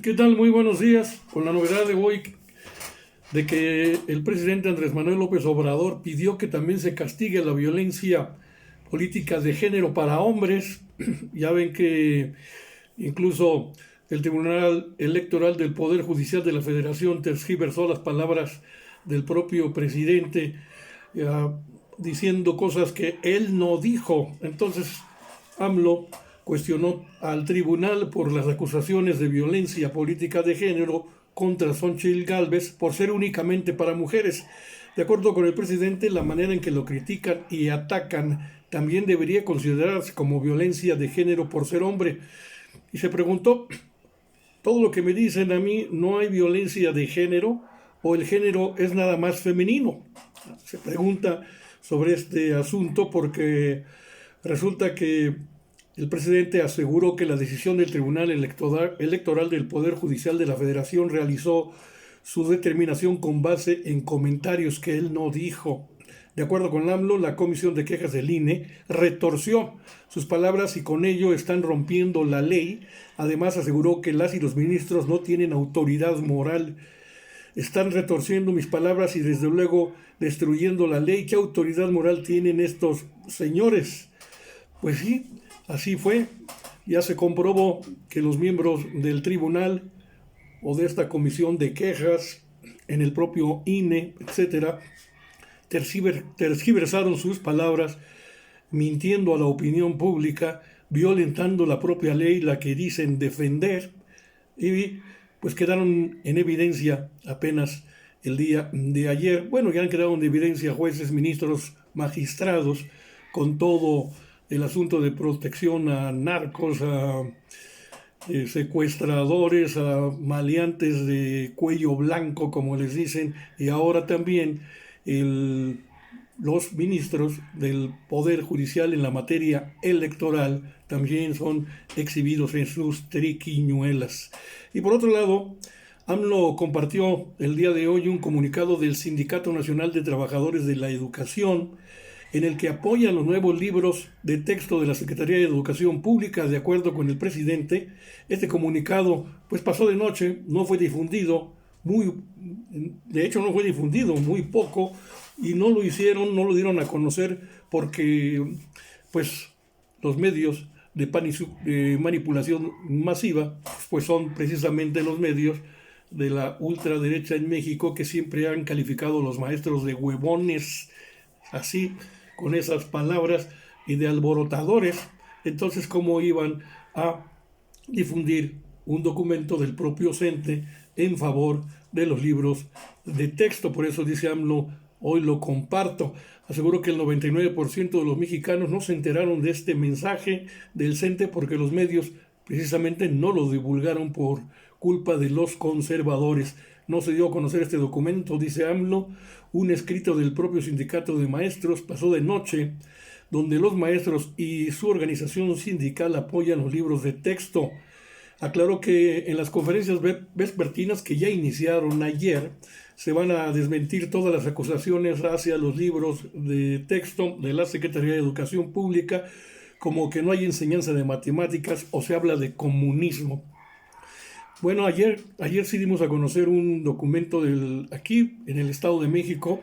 ¿Qué tal? Muy buenos días. Con la novedad de hoy de que el presidente Andrés Manuel López Obrador pidió que también se castigue la violencia política de género para hombres. Ya ven que incluso el Tribunal Electoral del Poder Judicial de la Federación tergiversó las palabras del propio presidente, ya, diciendo cosas que él no dijo. Entonces, AMLO cuestionó al tribunal por las acusaciones de violencia política de género contra Xóchitl Gálvez por ser únicamente para mujeres. De acuerdo con el presidente, la manera en que lo critican y atacan también debería considerarse como violencia de género por ser hombre. Y se preguntó, ¿todo lo que me dicen a mí no hay violencia de género o el género es nada más femenino? Se pregunta sobre este asunto porque resulta que el presidente aseguró que la decisión del Tribunal Electoral del Poder Judicial de la Federación realizó su determinación con base en comentarios que él no dijo. De acuerdo con AMLO, la Comisión de Quejas del INE retorció sus palabras y con ello están rompiendo la ley. Además, aseguró que las y los ministros no tienen autoridad moral. Están retorciendo mis palabras y desde luego destruyendo la ley. ¿Qué autoridad moral tienen estos señores? Pues sí, así fue. Ya se comprobó que los miembros del tribunal o de esta comisión de quejas en el propio INE, etcétera, tergiversaron sus palabras, mintiendo a la opinión pública, violentando la propia ley, la que dicen defender, y pues quedaron en evidencia apenas el día de ayer. Bueno, ya han quedado en evidencia jueces, ministros, magistrados, con todo el asunto de protección a narcos, a secuestradores, a maleantes de cuello blanco, como les dicen, y ahora también el, los ministros del Poder Judicial en la materia electoral también son exhibidos en sus triquiñuelas. Y por otro lado, AMLO compartió el día de hoy un comunicado del Sindicato Nacional de Trabajadores de la Educación en el que apoya los nuevos libros de texto de la Secretaría de Educación Pública. De acuerdo con el presidente, este comunicado pues pasó de noche, no fue difundido, de hecho no fue difundido muy poco, y no lo hicieron, no lo dieron a conocer porque pues los medios de manipulación masiva pues son precisamente los medios de la ultraderecha en México, que siempre han calificado a los maestros de huevones, así, con esas palabras, y de alborotadores. Entonces, ¿cómo iban a difundir un documento del propio CENTE en favor de los libros de texto? Por eso dice AMLO, hoy lo comparto. Aseguro que el 99% de los mexicanos no se enteraron de este mensaje del CENTE porque los medios precisamente no lo divulgaron por culpa de los conservadores. No se dio a conocer este documento, dice AMLO. Un escrito del propio sindicato de maestros pasó de noche, donde los maestros y su organización sindical apoyan los libros de texto. Aclaró que en las conferencias vespertinas que ya iniciaron ayer, se van a desmentir todas las acusaciones hacia los libros de texto de la Secretaría de Educación Pública, como que no hay enseñanza de matemáticas o se habla de comunismo. Bueno, ayer sí dimos a conocer un documento aquí en el Estado de México,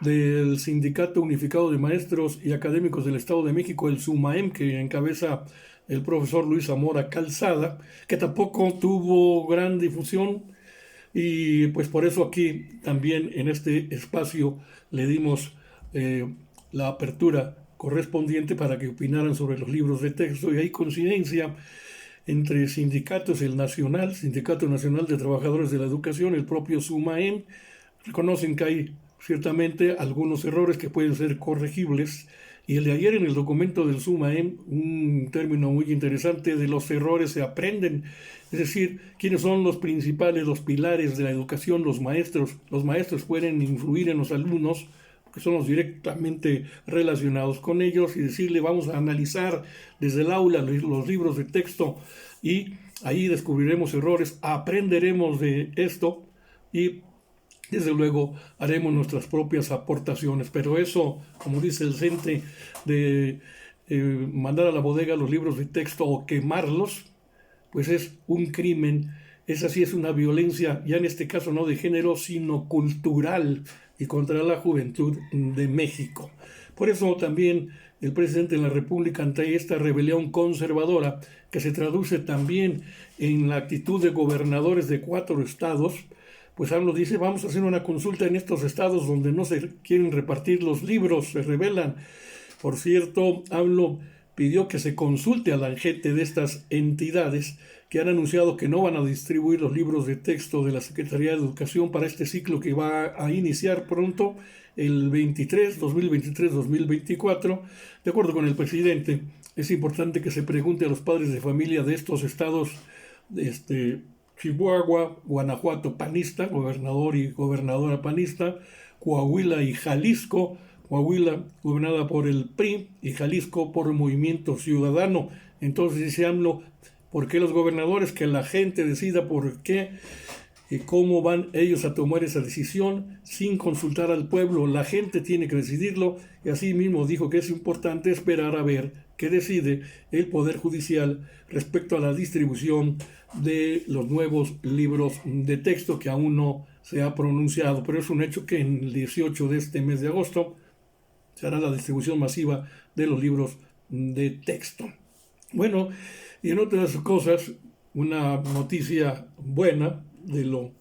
del Sindicato Unificado de Maestros y Académicos del Estado de México, el SUMAEM, que encabeza el profesor Luis Zamora Calzada, que tampoco tuvo gran difusión, y pues por eso aquí también en este espacio le dimos la apertura correspondiente para que opinaran sobre los libros de texto, y hay coincidencia entre sindicatos, el Nacional, Sindicato Nacional de Trabajadores de la Educación, el propio SUMAEM, reconocen que hay ciertamente algunos errores que pueden ser corregibles. Y el de ayer en el documento del SUMAEM, un término muy interesante, de los errores se aprenden. Es decir, quiénes son los principales, los pilares de la educación, los maestros. Los maestros pueden influir en los alumnos, que son los directamente relacionados con ellos, y decirle, vamos a analizar desde el aula los libros de texto y ahí descubriremos errores, aprenderemos de esto y desde luego haremos nuestras propias aportaciones. Pero eso, como dice el CENTE, de mandar a la bodega los libros de texto o quemarlos, pues es un crimen. Esa sí es una violencia, ya en este caso no de género, sino cultural y contra la juventud de México. Por eso también el presidente de la República, ante esta rebelión conservadora, que se traduce también en la actitud de gobernadores de 4 estados, pues AMLO dice, vamos a hacer una consulta en estos estados donde no se quieren repartir los libros, se rebelan. Por cierto, AMLO pidió que se consulte a la gente de estas entidades que han anunciado que no van a distribuir los libros de texto de la Secretaría de Educación para este ciclo que va a iniciar pronto, el 2023-2024. De acuerdo con el presidente, es importante que se pregunte a los padres de familia de estos estados, Chihuahua, Guanajuato panista, gobernador y gobernadora panista, Coahuila y Jalisco, Coahuila gobernada por el PRI y Jalisco por Movimiento Ciudadano. Entonces dice AMLO, ¿por qué los gobernadores? Que la gente decida por qué y cómo van ellos a tomar esa decisión sin consultar al pueblo. La gente tiene que decidirlo y así mismo dijo que es importante esperar a ver qué decide el Poder Judicial respecto a la distribución de los nuevos libros de texto, que aún no se ha pronunciado, pero es un hecho que en el 18 de este mes de agosto se hará la distribución masiva de los libros de texto. Bueno, y en otras cosas, una noticia buena de lo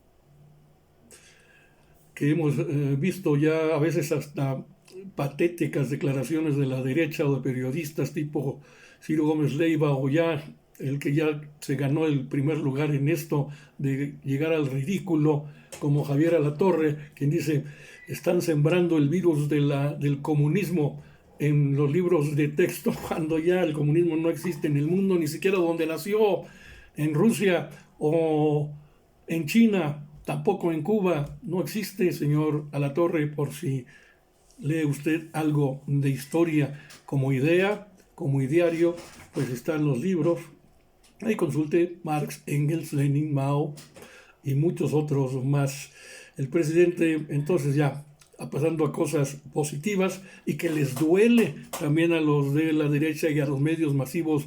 que hemos visto ya a veces hasta patéticas declaraciones de la derecha o de periodistas tipo Ciro Gómez Leiva, o ya el que ya se ganó el primer lugar en esto de llegar al ridículo, como Javier Alatorre, quien dice, están sembrando el virus del comunismo en los libros de texto, cuando ya el comunismo no existe en el mundo, ni siquiera donde nació, en Rusia o en China, tampoco en Cuba, no existe, señor Alatorre, por si lee usted algo de historia como idea, como ideario, pues están los libros. Ahí consulte Marx, Engels, Lenin, Mao y muchos otros más. El presidente, entonces ya, pasando a cosas positivas y que les duele también a los de la derecha y a los medios masivos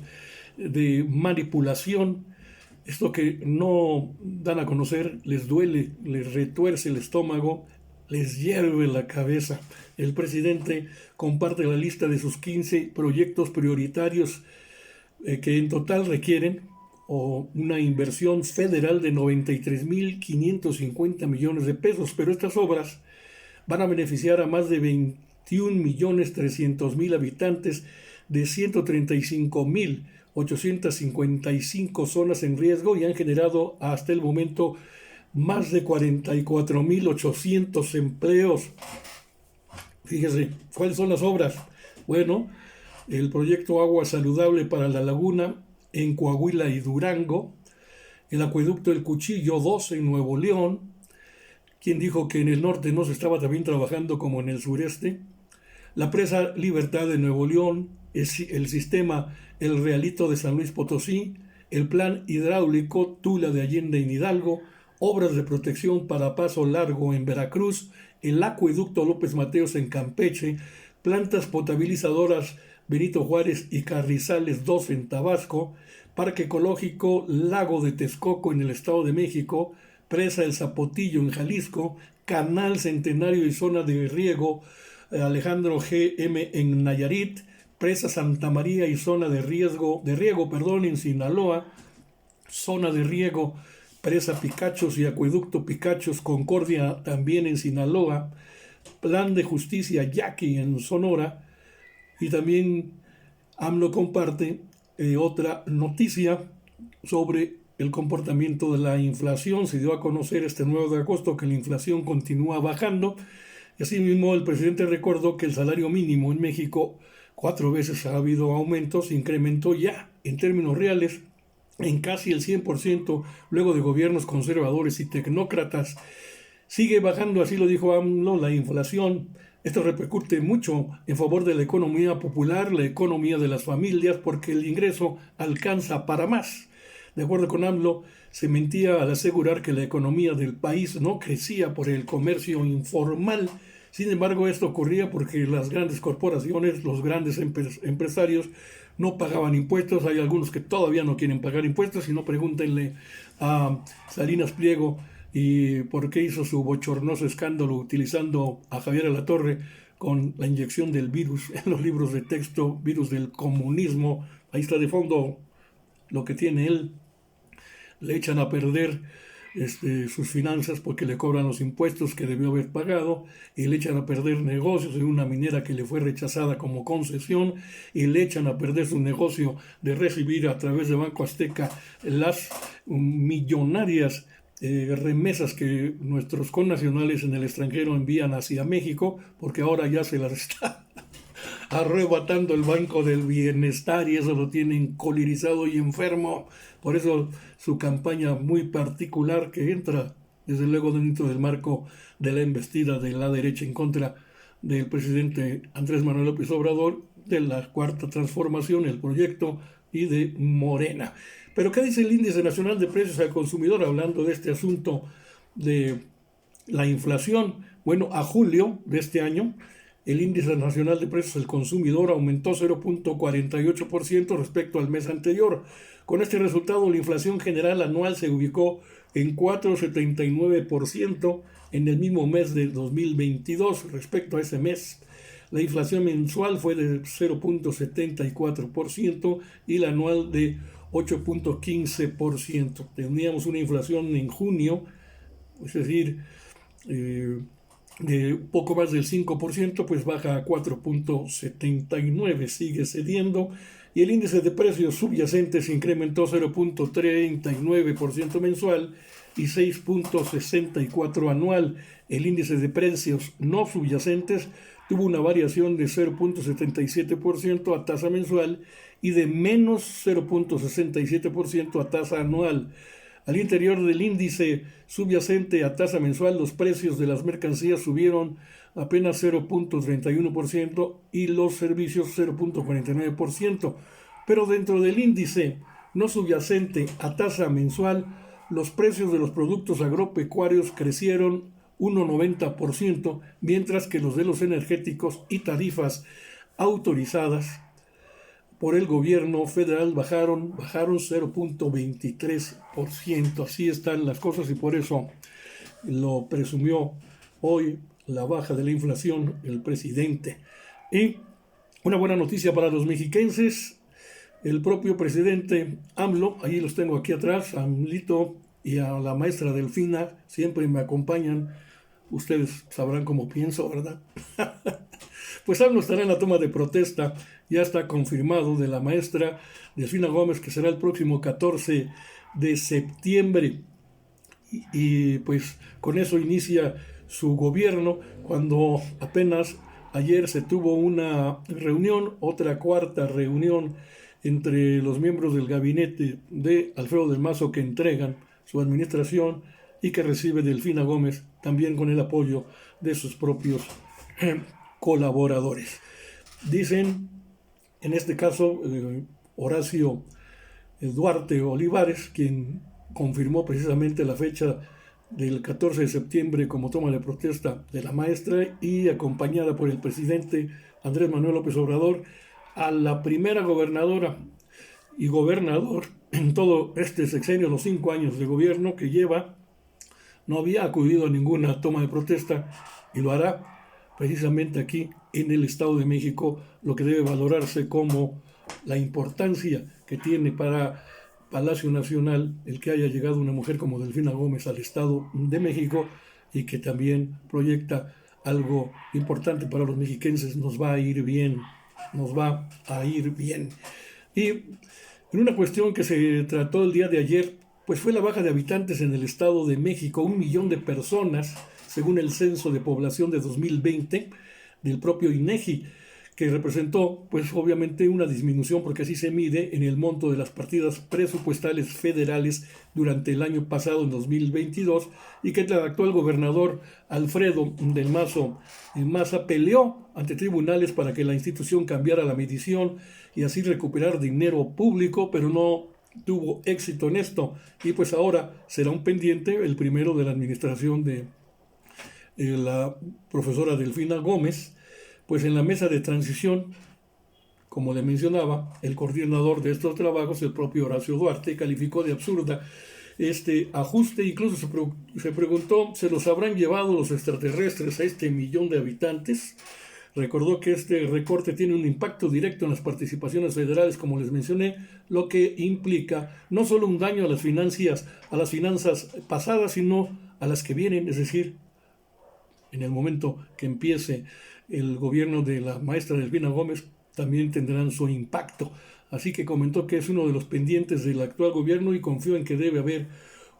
de manipulación, esto que no dan a conocer, les duele, les retuerce el estómago, les hierve la cabeza. El presidente comparte la lista de sus 15 proyectos prioritarios que en total requieren una inversión federal de 93.550 millones de pesos, pero estas obras van a beneficiar a más de 21.300.000 habitantes de 135.855 zonas en riesgo y han generado hasta el momento más de 44.800 empleos. Fíjese, ¿cuáles son las obras? Bueno, el proyecto Agua Saludable para la Laguna en Coahuila y Durango, el acueducto El Cuchillo 2 en Nuevo León. ¿Quién dijo que en el norte no se estaba también trabajando como en el sureste? La presa Libertad de Nuevo León, el sistema El Realito de San Luis Potosí, el plan hidráulico Tula de Allende en Hidalgo, obras de protección para Paso Largo en Veracruz, el acueducto López Mateos en Campeche, plantas potabilizadoras Benito Juárez y Carrizales 2 en Tabasco, Parque Ecológico Lago de Texcoco en el Estado de México, presa El Zapotillo en Jalisco, Canal Centenario y zona de riego Alejandro G.M. en Nayarit, presa Santa María y zona de riego en Sinaloa, zona de riego presa Picachos y acueducto Picachos Concordia también en Sinaloa, plan de justicia Yaqui en Sonora. Y también AMLO comparte otra noticia sobre el comportamiento de la inflación. Se dio a conocer este 9 de agosto que la inflación continúa bajando. Y asimismo el presidente recordó que el salario mínimo en México 4 veces ha habido aumentos, incrementó ya en términos reales en casi el 100% luego de gobiernos conservadores y tecnócratas. Sigue bajando, así lo dijo AMLO, la inflación. Esto repercute mucho en favor de la economía popular, la economía de las familias, porque el ingreso alcanza para más. De acuerdo con AMLO, se mentía al asegurar que la economía del país no crecía por el comercio informal, Sin embargo, esto ocurría porque las grandes corporaciones, los grandes empresarios no pagaban impuestos. Hay algunos que todavía no quieren pagar impuestos, y no, pregúntenle a Salinas Pliego y por qué hizo su bochornoso escándalo utilizando a Javier Alatorre con la inyección del virus en los libros de texto, virus del comunismo. Ahí está de fondo lo que tiene él. Le echan a perder sus finanzas porque le cobran los impuestos que debió haber pagado, y le echan a perder negocios en una minera que le fue rechazada como concesión, y le echan a perder su negocio de recibir a través de Banco Azteca las millonarias remesas que nuestros connacionales en el extranjero envían hacia México, porque ahora ya se las está arrebatando el Banco del Bienestar, y eso lo tienen colirizado y enfermo. Por eso su campaña muy particular, que entra desde luego dentro del marco de la embestida de la derecha en contra del presidente Andrés Manuel López Obrador, de la Cuarta Transformación, el proyecto, y de Morena. Pero ¿qué dice el Índice Nacional de Precios al Consumidor hablando de este asunto de la inflación? Bueno, a julio de este año, el Índice Nacional de Precios al Consumidor aumentó 0.48% respecto al mes anterior. Con este resultado, la inflación general anual se ubicó en 4,79% en el mismo mes de 2022 respecto a ese mes. La inflación mensual fue de 0.74% y la anual de 8.15%. Teníamos una inflación en junio, es decir, de poco más del 5%, pues baja a 4.79%, sigue cediendo, y el índice de precios subyacentes incrementó 0.39% mensual y 6.64% anual. El índice de precios no subyacentes tuvo una variación de 0.77% a tasa mensual y de menos 0.67% a tasa anual. Al interior del índice subyacente a tasa mensual, los precios de las mercancías subieron apenas 0.31% y los servicios 0.49%. Pero dentro del índice no subyacente a tasa mensual, los precios de los productos agropecuarios crecieron 1,90%, mientras que los de los energéticos y tarifas autorizadas por el gobierno federal bajaron 0.23%. Así están las cosas, y por eso lo presumió hoy la baja de la inflación el presidente. Y una buena noticia para los mexiquenses: el propio presidente AMLO, ahí los tengo aquí atrás, a AMLito y a la maestra Delfina, siempre me acompañan. Ustedes sabrán cómo pienso, ¿verdad? Pues AMLO estará en la toma de protesta, ya está confirmado, de la maestra Delfina Gómez, que será el próximo 14 de septiembre. Y pues con eso inicia su gobierno, cuando apenas ayer se tuvo una reunión, otra cuarta reunión entre los miembros del gabinete de Alfredo del Mazo, que entregan su administración y que recibe Delfina Gómez, también con el apoyo de sus propios colaboradores. Dicen, en este caso, Horacio Duarte Olivares, quien confirmó precisamente la fecha del 14 de septiembre como toma de protesta de la maestra, y acompañada por el presidente Andrés Manuel López Obrador, a la primera gobernadora y gobernador en todo este sexenio, los 5 años de gobierno que lleva, no había acudido a ninguna toma de protesta, y lo hará precisamente aquí en el Estado de México, lo que debe valorarse como la importancia que tiene para Palacio Nacional el que haya llegado una mujer como Delfina Gómez al Estado de México, y que también proyecta algo importante para los mexiquenses. Nos va a ir bien, nos va a ir bien. Y en una cuestión que se trató el día de ayer, pues fue la baja de habitantes en el Estado de México, 1 millón de personas, según el censo de población de 2020 del propio INEGI, que representó pues obviamente una disminución, porque así se mide en el monto de las partidas presupuestales federales durante el año pasado, en 2022, y que el actual gobernador Alfredo del Mazo Maza peleó ante tribunales para que la institución cambiara la medición y así recuperar dinero público, pero no tuvo éxito en esto, y pues ahora será un pendiente, el primero de la administración de la profesora Delfina Gómez, pues en la mesa de transición, como le mencionaba, el coordinador de estos trabajos, el propio Horacio Duarte, calificó de absurda este ajuste. Incluso se preguntó, ¿se los habrán llevado los extraterrestres a este millón de habitantes? Recordó que este recorte tiene un impacto directo en las participaciones federales, como les mencioné, lo que implica no solo un daño a las finanzas pasadas, sino a las que vienen, es decir, en el momento que empiece el gobierno de la maestra Delfina Gómez, también tendrán su impacto. Así que comentó que es uno de los pendientes del actual gobierno y confió en que debe haber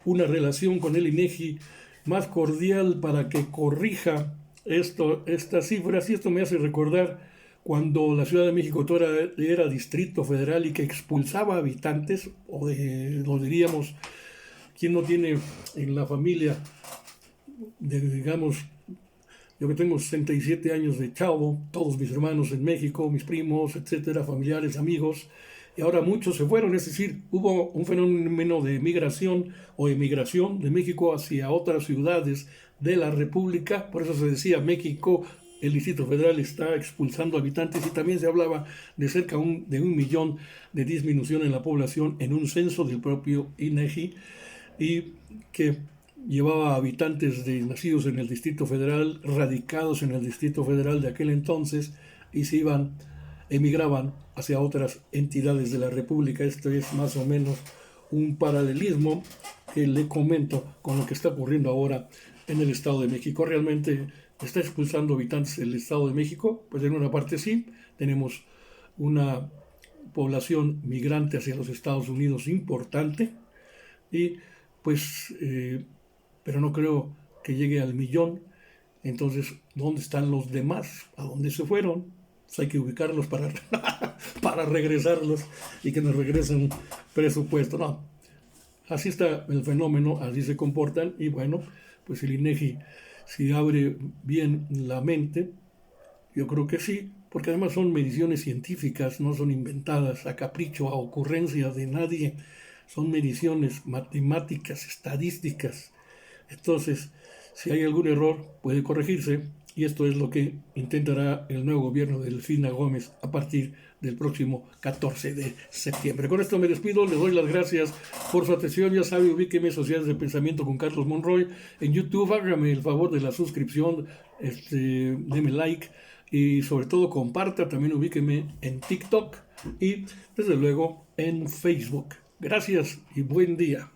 una relación con el INEGI más cordial para que corrija estas cifras. Y esto me hace recordar cuando la Ciudad de México era Distrito Federal y que expulsaba habitantes, lo diríamos, ¿quién no tiene en la familia, digamos, yo que tengo 67 años de chavo, todos mis hermanos en México, mis primos, etcétera, familiares, amigos, y ahora muchos se fueron, es decir, hubo un fenómeno de migración o emigración de México hacia otras ciudades de la República, por eso se decía México, el Distrito Federal está expulsando habitantes, y también se hablaba de cerca de 1 millón de disminución en la población en un censo del propio INEGI, y que llevaba habitantes nacidos en el Distrito Federal, radicados en el Distrito Federal de aquel entonces, y emigraban hacia otras entidades de la República. Esto es más o menos un paralelismo que le comento con lo que está ocurriendo ahora en el Estado de México. ¿Realmente está expulsando habitantes del Estado de México? Pues en una parte sí, tenemos una población migrante hacia los Estados Unidos importante, y pues pero no creo que llegue al millón. Entonces, ¿dónde están los demás? ¿A dónde se fueron? Pues hay que ubicarlos para regresarlos y que nos regresen presupuesto. No, así está el fenómeno, así se comportan, y bueno, pues el INEGI, si abre bien la mente, yo creo que sí, porque además son mediciones científicas, no son inventadas a capricho, a ocurrencia de nadie, son mediciones matemáticas, estadísticas. Entonces, si hay algún error, puede corregirse, y esto es lo que intentará el nuevo gobierno de Delfina Gómez a partir del próximo 14 de septiembre. Con esto me despido, les doy las gracias por su atención. Ya sabe, ubíqueme Sociedades de Pensamiento con Carlos Monroy en YouTube, hágame el favor de la suscripción, deme like y sobre todo comparta, también ubíqueme en TikTok y desde luego en Facebook. Gracias y buen día.